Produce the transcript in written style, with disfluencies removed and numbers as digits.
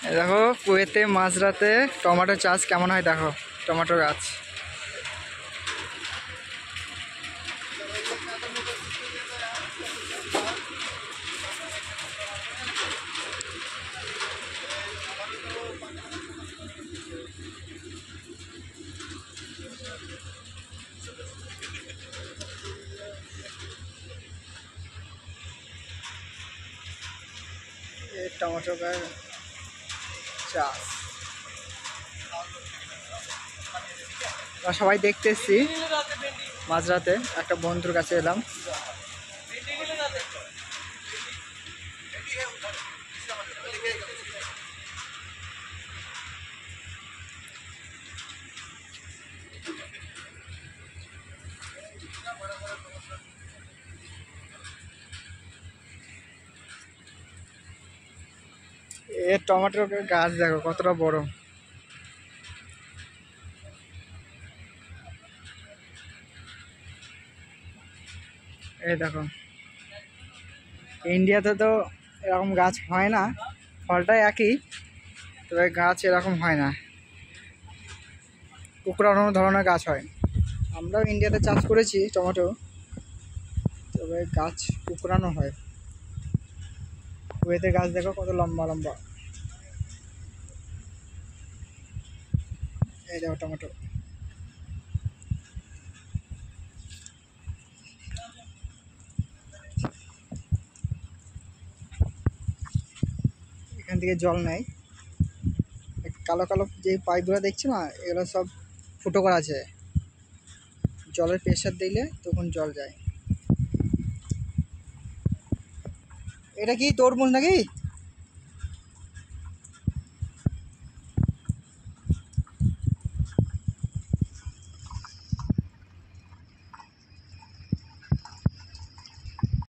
এই দেখো কুয়েতে মাঝরাতে টমেটো চাষ কেমন হয় দেখো, টমেটো গাছ। এই টমেটো গাছ চাষ আমরা সবাই দেখতে এসছি। মাঝরাতে একটা বন্ধুর কাছে এলাম। এর টমেটোর গাছ দেখো কতটা বড়। এই দেখো ইন্ডিয়াতে তো এরকম গাছ হয় না, ফলটাই একই, তবে গাছ এরকম হয় না, কুকড়ানো ধরনের গাছ হয়। আমরাও ইন্ডিয়াতে চাষ করেছি টমেটো, তবে গাছ কুকড়ানো হয়। কুয়েতে গাছ দেখো কত লম্বা লম্বা। এই দেখো টমেটো। এখান থেকে জল নেয়, কালো কালো যে পাইপগুলো দেখছো না, এগুলো সব ফুটো করা আছে, জলের প্রেশার দিলে তখন জল যায়। এটা কি তরমুজ নাকি?